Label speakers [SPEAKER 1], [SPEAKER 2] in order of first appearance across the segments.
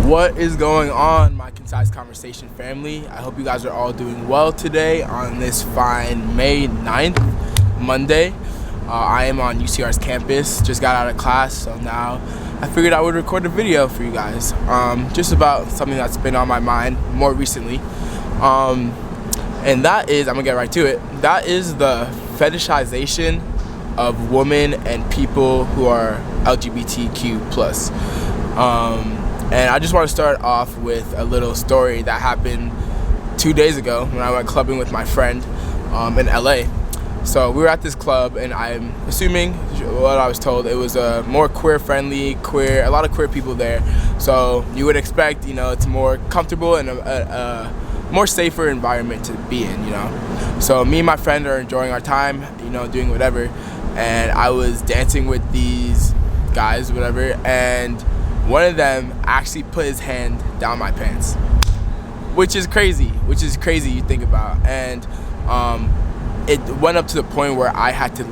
[SPEAKER 1] What is going on, my Concise Conversation family? I hope you guys are all doing well today on this fine May 9th, Monday. I am on UCR's campus, just got out of class, so now I figured I would record a video for you guys, just about something that's been on my mind more recently. And that is, I'm gonna get right to it, that is the fetishization of women and people who are LGBTQ+. And I just want to start off with a little story that happened 2 days ago when I went clubbing with my friend in LA. So we were at this club, and I'm assuming what I was told, it was a more queer-friendly, a lot of queer people there. So you would expect, it's more comfortable and a more safer environment to be in, So me and my friend are enjoying our time, doing whatever. And I was dancing with these guys, whatever, and one of them actually put his hand down my pants, which is crazy you think about. And it went up to the point where I had to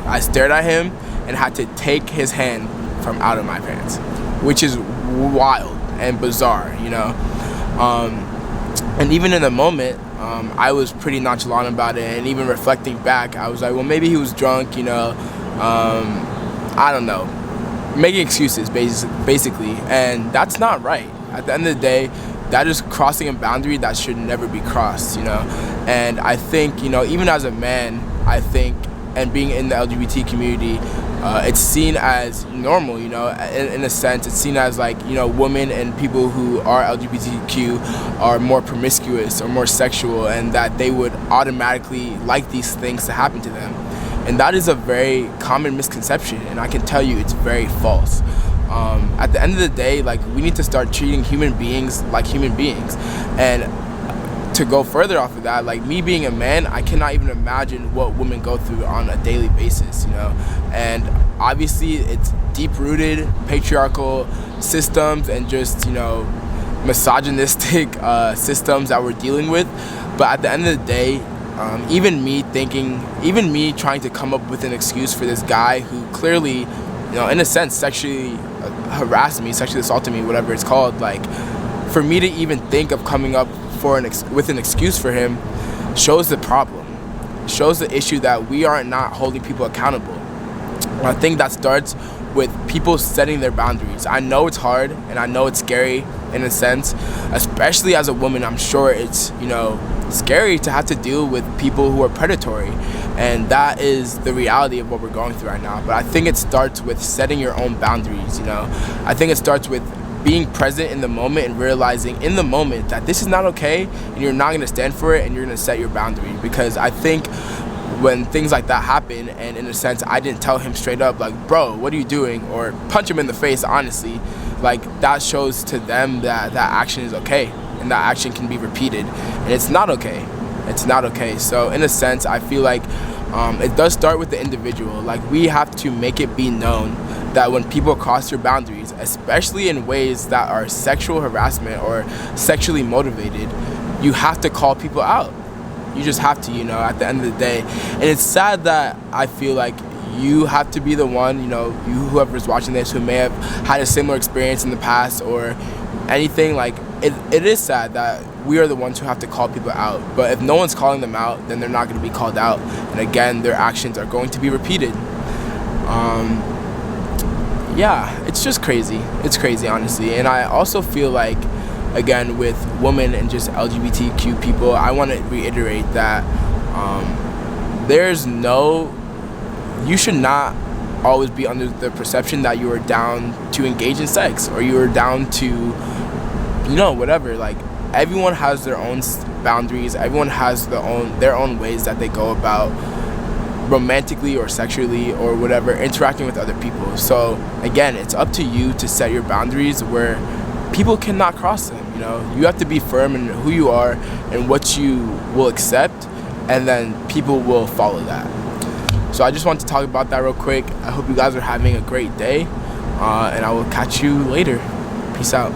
[SPEAKER 1] I stared at him and had to take his hand from out of my pants, which is wild and bizarre, and even in the moment, I was pretty nonchalant about it, and even reflecting back, I was like, well, maybe he was drunk, I don't know, making excuses basically, and that's not right. At the end of the day, that is crossing a boundary that should never be crossed, and I think, even as a man, I think, and being in the LGBT community, it's seen as normal, in a sense. It's seen as like, women and people who are LGBTQ are more promiscuous or more sexual, and that they would automatically like these things to happen to them. And that is a very common misconception, and I can tell you it's very false. At the end of the day, like, we need to start treating human beings like human beings. And to go further off of that, like, me being a man, I cannot even imagine what women go through on a daily basis, And obviously it's deep-rooted patriarchal systems and just, misogynistic systems that we're dealing with. But at the end of the day, even me trying to come up with an excuse for this guy who clearly, in a sense, sexually harassed me, sexually assaulted me, whatever it's called, like, for me to even think of coming up with an excuse for him shows the problem, shows the issue that we are not holding people accountable. I think that starts with people setting their boundaries. I know it's hard, and I know it's scary in a sense, especially as a woman. I'm sure it's, scary to have to deal with people who are predatory, and that is the reality of what we're going through right now. But I think it starts with setting your own boundaries, I think it starts with being present in the moment and realizing in the moment that this is not okay, and you're not going to stand for it, and you're going to set your boundary. Because I think when things like that happen, and in a sense I didn't tell him straight up, like, bro, what are you doing, or punch him in the face, honestly, like, that shows to them that that action is okay, and that action can be repeated, and it's not okay. So in a sense, I feel like it does start with the individual. Like, we have to make it be known that when people cross your boundaries, especially in ways that are sexual harassment or sexually motivated, you have to call people out. You just have to, at the end of the day. And it's sad that I feel like you have to be the one, whoever's watching this, who may have had a similar experience in the past or anything, like, it is sad that we are the ones who have to call people out. But if no one's calling them out, then they're not going to be called out. And again, their actions are going to be repeated. Yeah, it's just crazy. It's crazy, honestly. And I also feel like, again, with women and just LGBTQ people, I want to reiterate that you should not always be under the perception that you are down to engage in sex, or you are down to, whatever. Like, everyone has their own boundaries. Everyone has their own ways that they go about romantically or sexually or whatever, interacting with other people. So again, it's up to you to set your boundaries where people cannot cross them. You have to be firm in who you are and what you will accept, and then people will follow that. So I just want to talk about that real quick. I hope you guys are having a great day, and I will catch you later. Peace out.